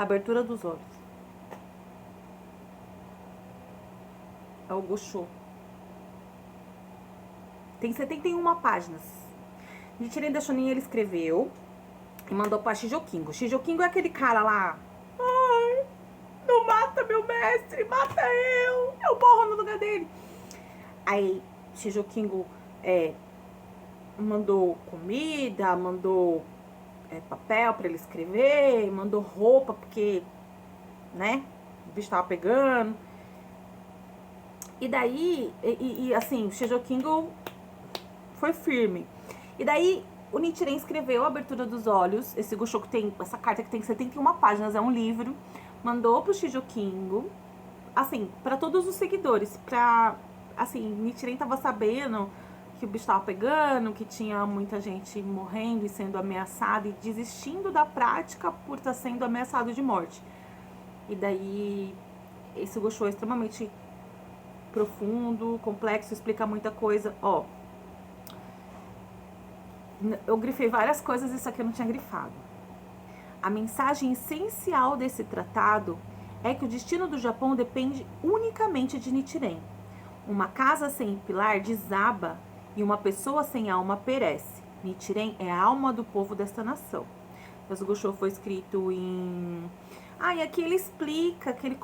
Abertura dos olhos. É o Gosho. Tem 71 páginas. Nichiren Daishonin, ele escreveu e mandou pra Shijokingo. Shijokingo é aquele cara lá. Ai, não mata meu mestre, mata eu morro no lugar dele. Aí Shijokingo mandou comida, mandou papel pra ele escrever, mandou roupa, porque, né, o bicho tava pegando. E daí, assim, o Shijokingo foi firme. E daí, o Nichiren escreveu a Abertura dos Olhos, esse Gosho que tem, essa carta que tem 71 páginas, é um livro, mandou pro Shijokingo, assim, pra todos os seguidores, pra, assim, Nichiren tava sabendo que o bicho tava pegando, que tinha muita gente morrendo e sendo ameaçada e desistindo da prática por estar sendo ameaçado de morte. E daí, esse Gosho é extremamente profundo, complexo, explica muita coisa. Ó, eu grifei várias coisas, isso aqui eu não tinha grifado. A mensagem essencial desse tratado é que o destino do Japão depende unicamente de Nichiren. Uma casa sem pilar desaba e uma pessoa sem alma perece. Nichiren é a alma do povo desta nação. Esse Gosho foi escrito em... e aqui ele explica que ele,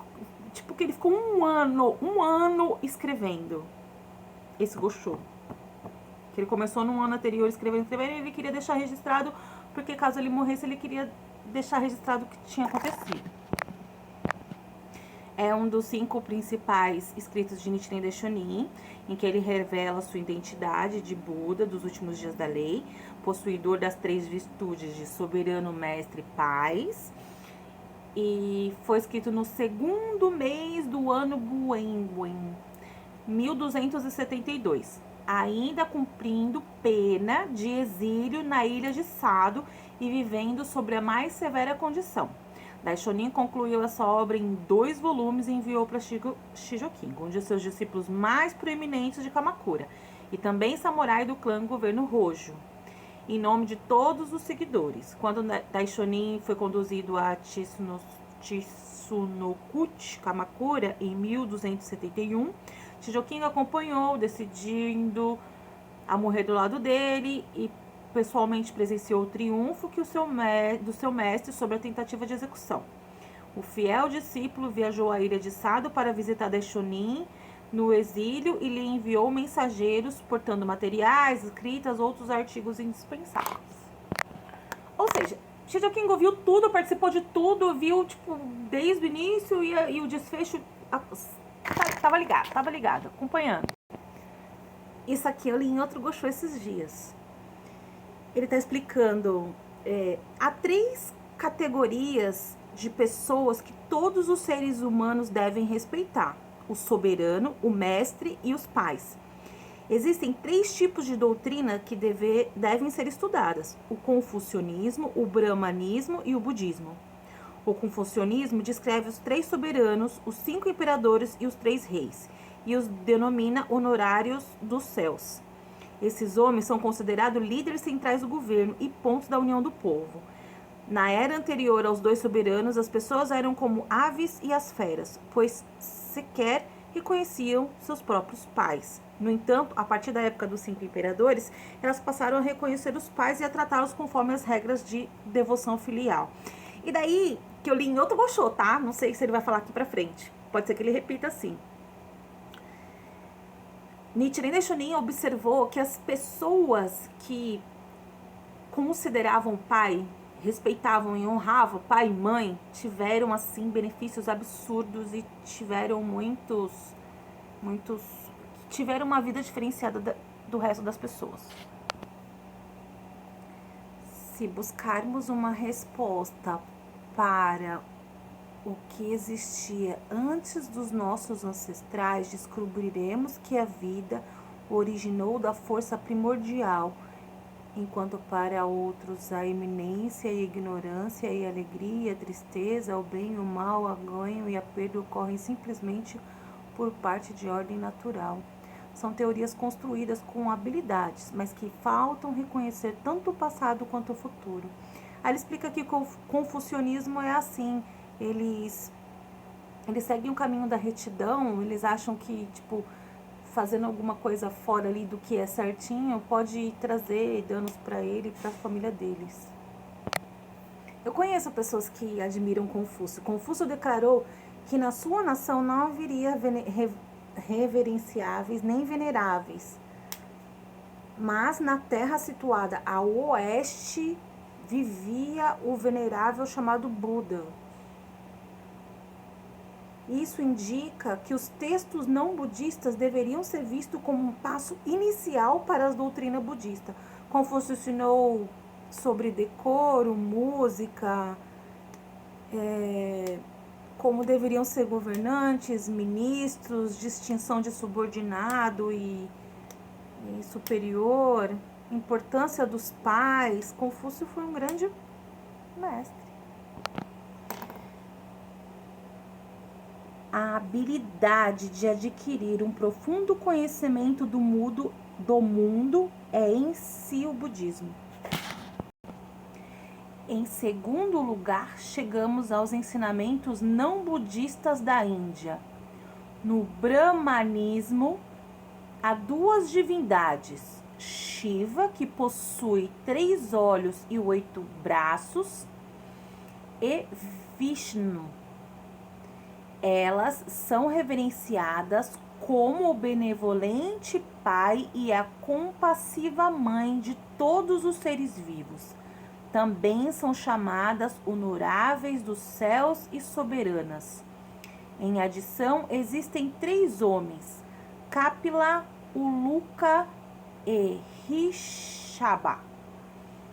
tipo, que ele ficou um ano escrevendo esse Gosho. Que ele começou no ano anterior escrevendo, e ele queria deixar registrado, porque caso ele morresse, ele queria deixar registrado o que tinha acontecido. É um dos 5 principais escritos de Nichiren Daishonin, em que ele revela sua identidade de Buda dos últimos dias da lei, possuidor das 3 virtudes de soberano, mestre e paz. E foi escrito no 2º mês do ano Buenbuen, 1272. Ainda cumprindo pena de exílio na ilha de Sado e vivendo sobre a mais severa condição. Daishonin concluiu essa obra em 2 volumes e enviou para Shijokingo, um de seus discípulos mais proeminentes de Kamakura, e também samurai do clã Governo Hojo, em nome de todos os seguidores. Quando Daishonin foi conduzido a Tsunokuchi, Kamakura, em 1271, Shijokingo acompanhou, decidindo a morrer do lado dele, e pessoalmente presenciou o triunfo do seu mestre sobre a tentativa de execução. O fiel discípulo viajou à ilha de Sado para visitar Daishonin no exílio e lhe enviou mensageiros portando materiais, escritas, outros artigos indispensáveis. Ou seja, Shijokingo viu tudo, participou de tudo, viu, tipo, desde o início e o desfecho. Tava ligado, acompanhando. Isso aqui eu li em outro Gosho esses dias. Ele tá explicando, há 3 categorias de pessoas que todos os seres humanos devem respeitar: o soberano, o mestre e os pais. Existem 3 tipos de doutrina que devem ser estudadas: o confucionismo, o brahmanismo e o budismo. O confucionismo descreve os 3 soberanos, os 5 imperadores e os 3 reis, e os denomina honorários dos céus. Esses homens são considerados líderes centrais do governo e pontos da união do povo. Na era anterior aos 2 soberanos, as pessoas eram como aves e as feras, pois sequer reconheciam seus próprios pais. No entanto, a partir da época dos 5 imperadores, elas passaram a reconhecer os pais e a tratá-los conforme as regras de devoção filial. E daí, que eu li em outro Gosho, tá? Não sei se ele vai falar aqui pra frente. Pode ser que ele repita assim. Nichiren Daishonin observou que as pessoas que consideravam pai, respeitavam e honravam pai e mãe, tiveram, assim, benefícios absurdos e tiveram tiveram uma vida diferenciada do resto das pessoas. Se buscarmos uma resposta para o que existia antes dos nossos ancestrais, descobriremos que a vida originou da força primordial, enquanto para outros a iminência e a ignorância e a alegria, a tristeza, o bem e o mal, a ganho e a perda ocorrem simplesmente por parte de ordem natural. São teorias construídas com habilidades, mas que faltam reconhecer tanto o passado quanto o futuro. Aí ele explica que o confucionismo é assim, eles seguem o caminho da retidão, eles acham que, tipo, fazendo alguma coisa fora ali do que é certinho, pode trazer danos para ele e para a família deles. Eu conheço pessoas que admiram Confúcio. Confúcio declarou que na sua nação não haveria reverenciáveis nem veneráveis, mas na terra situada a oeste vivia o venerável chamado Buda. Isso indica que os textos não budistas deveriam ser vistos como um passo inicial para a doutrina budista. Confúcio ensinou sobre decoro, música, como deveriam ser governantes, ministros, distinção de subordinado e superior, importância dos pais. Confúcio foi um grande mestre. A habilidade de adquirir um profundo conhecimento do mundo é em si o budismo. Em segundo lugar, chegamos aos ensinamentos não budistas da Índia. No Brahmanismo, há duas divindades: Shiva, que possui 3 olhos e 8 braços, e Vishnu. Elas são reverenciadas como o benevolente pai e a compassiva mãe de todos os seres vivos. Também são chamadas honoráveis dos céus e soberanas. Em adição, existem 3 homens: Kapila, Uluka e Rishaba,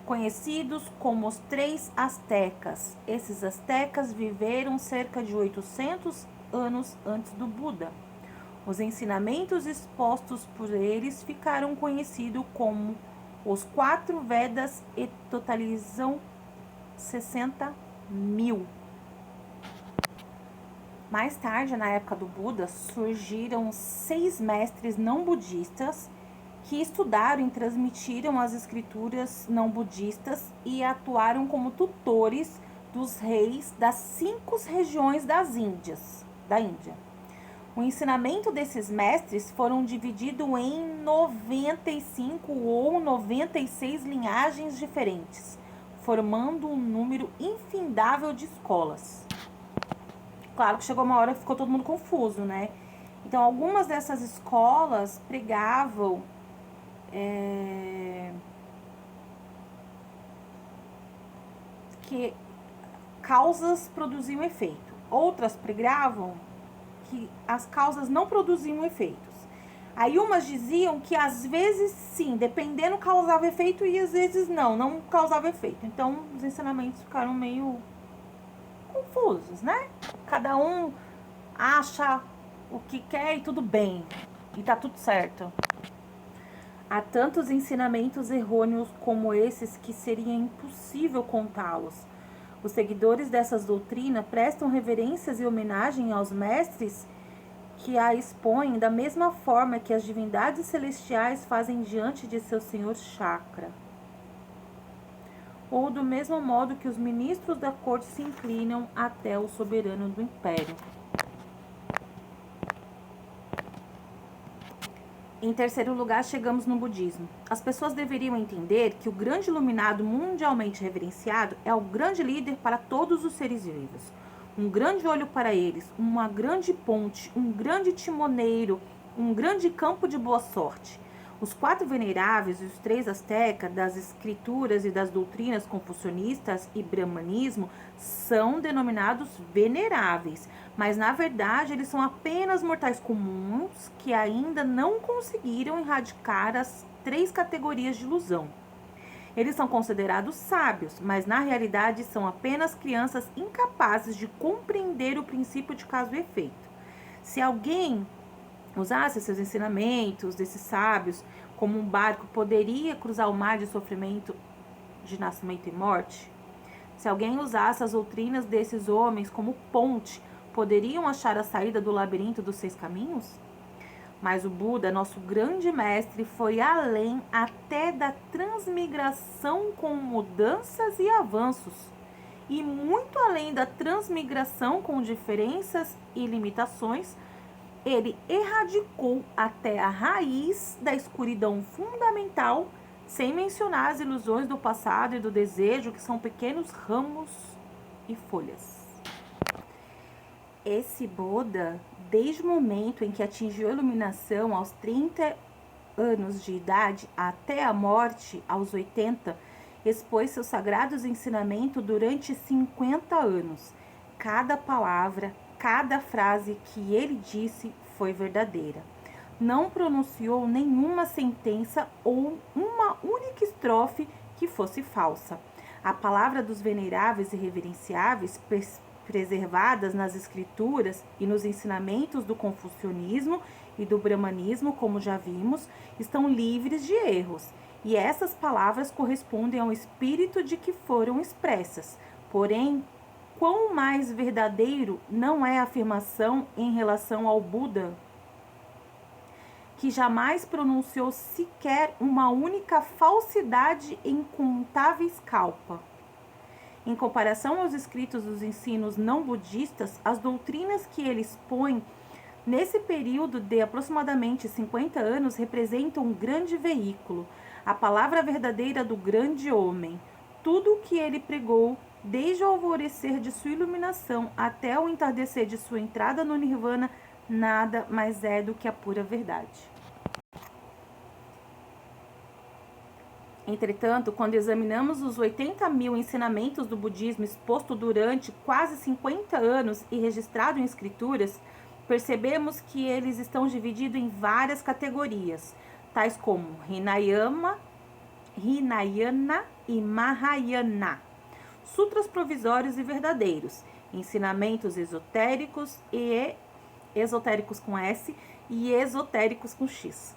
conhecidos como os 3 astecas. Esses astecas viveram cerca de 800 anos antes do Buda. Os ensinamentos expostos por eles ficaram conhecidos como os 4 Vedas e totalizam 60.000. Mais tarde, na época do Buda, surgiram 6 mestres não budistas que estudaram e transmitiram as escrituras não budistas e atuaram como tutores dos reis das 5 regiões da Índia. O ensinamento desses mestres foram dividido em 95 ou 96 linhagens diferentes, formando um número infindável de escolas. Claro que chegou uma hora que ficou todo mundo confuso, né? Então, algumas dessas escolas pregavam que causas produziam efeito. Outras pregavam que as causas não produziam efeitos. Aí umas diziam que às vezes sim, dependendo, causava efeito e às vezes não causava efeito. Então, os ensinamentos ficaram meio confusos, né? Cada um acha o que quer e tudo bem. E tá tudo certo. Há tantos ensinamentos errôneos como esses que seria impossível contá-los. Os seguidores dessas doutrinas prestam reverências e homenagem aos mestres que a expõem da mesma forma que as divindades celestiais fazem diante de seu senhor Chakra, ou do mesmo modo que os ministros da corte se inclinam até o soberano do império. Em terceiro lugar, chegamos no budismo. As pessoas deveriam entender que o grande iluminado mundialmente reverenciado é o grande líder para todos os seres vivos. Um grande olho para eles, uma grande ponte, um grande timoneiro, um grande campo de boa sorte. Os 4 veneráveis e os 3 astecas das escrituras e das doutrinas confucionistas e brahmanismo são denominados veneráveis, mas na verdade eles são apenas mortais comuns que ainda não conseguiram erradicar as 3 categorias de ilusão. Eles são considerados sábios, mas na realidade são apenas crianças incapazes de compreender o princípio de causa e efeito. Se alguém usasse seus ensinamentos desses sábios como um barco, poderia cruzar o mar de sofrimento, de nascimento e morte? Se alguém usasse as doutrinas desses homens como ponte, poderiam achar a saída do labirinto dos 6 caminhos? Mas o Buda, nosso grande mestre, foi além até da transmigração com mudanças e avanços. e muito além da transmigração com diferenças e limitações, ele erradicou até a raiz da escuridão fundamental, sem mencionar as ilusões do passado e do desejo, que são pequenos ramos e folhas. Esse Buda, desde o momento em que atingiu a iluminação aos 30 anos de idade até a morte aos 80, expôs seus sagrados ensinamentos durante 50 anos. Cada palavra, cada frase que ele disse foi verdadeira. Não pronunciou nenhuma sentença ou uma única estrofe que fosse falsa. A palavra dos veneráveis e reverenciáveis, preservadas nas escrituras e nos ensinamentos do confucionismo e do brahmanismo, como já vimos, estão livres de erros. E essas palavras correspondem ao espírito de que foram expressas. Porém, quão mais verdadeiro não é a afirmação em relação ao Buda, que jamais pronunciou sequer uma única falsidade em incontáveis kalpa. Em comparação aos escritos dos ensinos não budistas, as doutrinas que ele expõe nesse período de aproximadamente 50 anos representam um grande veículo, a palavra verdadeira do grande homem. Tudo o que ele pregou, desde o alvorecer de sua iluminação até o entardecer de sua entrada no Nirvana, nada mais é do que a pura verdade. Entretanto, quando examinamos os 80 mil ensinamentos do budismo exposto durante quase 50 anos e registrado em escrituras, percebemos que eles estão divididos em várias categorias, tais como Hinayana e Mahayana, sutras provisórios e verdadeiros, ensinamentos esotéricos e esotéricos com S e esotéricos com X.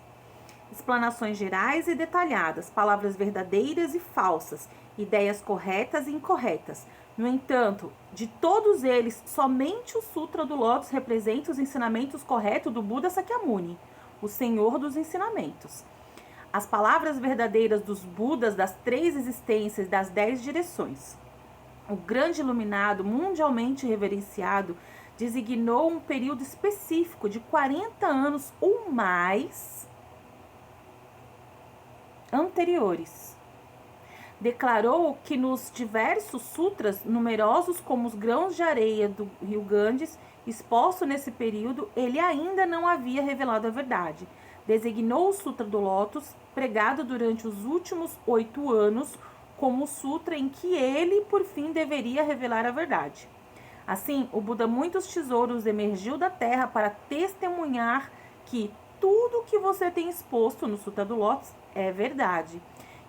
Explanações gerais e detalhadas, palavras verdadeiras e falsas, ideias corretas e incorretas. No entanto, de todos eles, somente o Sutra do Lótus representa os ensinamentos corretos do Buda Sakyamuni, o Senhor dos Ensinamentos. As palavras verdadeiras dos Budas das 3 existências das 10 direções. O grande iluminado, mundialmente reverenciado, designou um período específico de 40 anos ou mais anteriores. Declarou que nos diversos sutras, numerosos como os grãos de areia do rio Ganges, exposto nesse período, ele ainda não havia revelado a verdade. Designou o Sutra do Lótus, pregado durante os últimos 8 anos, como o sutra em que ele, por fim, deveria revelar a verdade. Assim, o Buda Muitos Tesouros emergiu da terra para testemunhar que tudo que você tem exposto no Sutra do Lótus é verdade.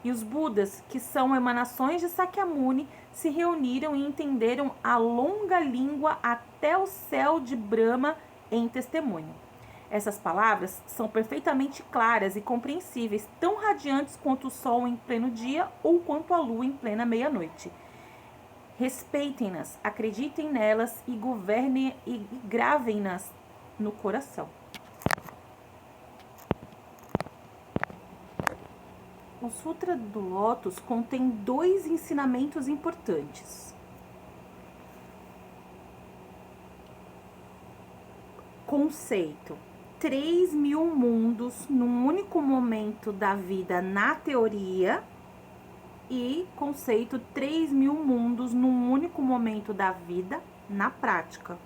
E os Budas, que são emanações de Sakyamuni, se reuniram e entenderam a longa língua até o céu de Brahma em testemunho. Essas palavras são perfeitamente claras e compreensíveis, tão radiantes quanto o sol em pleno dia ou quanto a lua em plena meia-noite. Respeitem-nas, acreditem nelas e governem e gravem-nas no coração. O Sutra do Lótus contém 2 ensinamentos importantes. Conceito: 3.000 mundos num único momento da vida na teoria e conceito 3.000 mundos num único momento da vida na prática.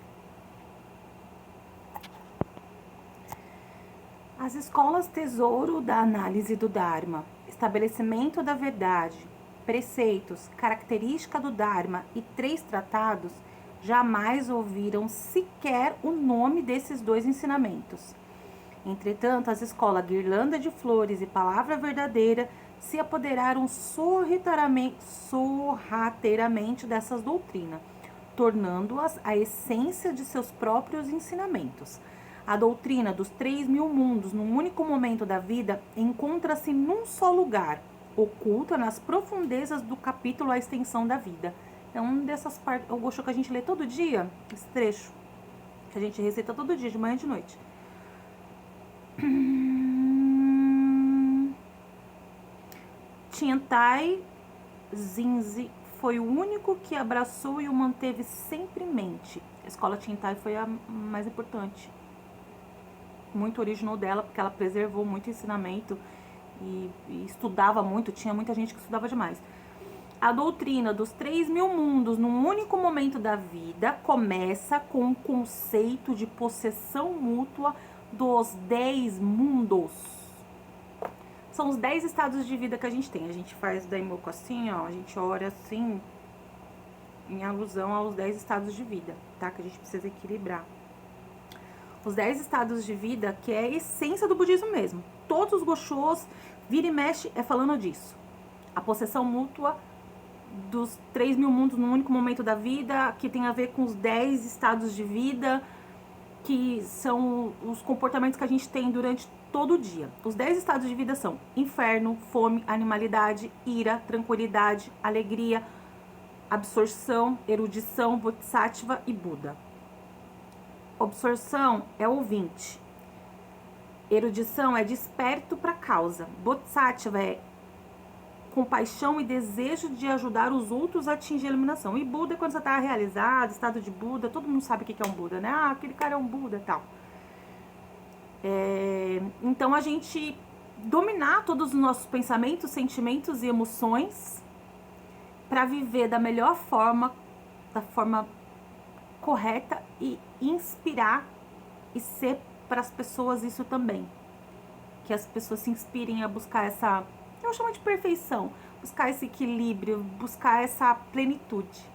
As escolas tesouro da análise do Dharma, estabelecimento da verdade, preceitos, característica do Dharma e 3 tratados jamais ouviram sequer o nome desses 2 ensinamentos. Entretanto, as escolas Guirlanda de Flores e Palavra Verdadeira se apoderaram sorrateiramente dessas doutrinas, tornando-as a essência de seus próprios ensinamentos. A doutrina dos 3.000 mundos num único momento da vida encontra-se num só lugar, oculta nas profundezas do capítulo A Extensão da Vida. É uma dessas partes, eu gosto que a gente lê todo dia, esse trecho, que a gente recita todo dia, de manhã e de noite. Tiantai Zinzi foi o único que abraçou e o manteve sempre em mente. A escola Chintai foi a mais importante. Muito original dela, porque ela preservou muito ensinamento e estudava muito, tinha muita gente que estudava demais. A doutrina dos 3.000 mundos num único momento da vida começa com o conceito de possessão mútua dos 10 mundos. São os 10 estados de vida que a gente tem. A gente faz daimoku assim, ó, a gente ora assim, em alusão aos 10 estados de vida, tá? Que a gente precisa equilibrar. Os 10 estados de vida, que é a essência do budismo mesmo. Todos os goshos, vira e mexe, é falando disso. A possessão mútua dos 3.000 mundos num único momento da vida, que tem a ver com os 10 estados de vida, que são os comportamentos que a gente tem durante todo o dia. Os 10 estados de vida são inferno, fome, animalidade, ira, tranquilidade, alegria, absorção, erudição, bodhisattva e Buda. Absorção é ouvinte. Erudição é desperto para causa. Bodhisattva é compaixão e desejo de ajudar os outros a atingir a iluminação. E Buda é quando você está realizado, estado de Buda. Todo mundo sabe o que é um Buda, né? Ah, aquele cara é um Buda e tal. Então a gente dominar todos os nossos pensamentos, sentimentos e emoções para viver da melhor forma, da forma correta e inspirar e ser para as pessoas isso também. Que as pessoas se inspirem a buscar essa, eu chamo de perfeição, buscar esse equilíbrio, buscar essa plenitude.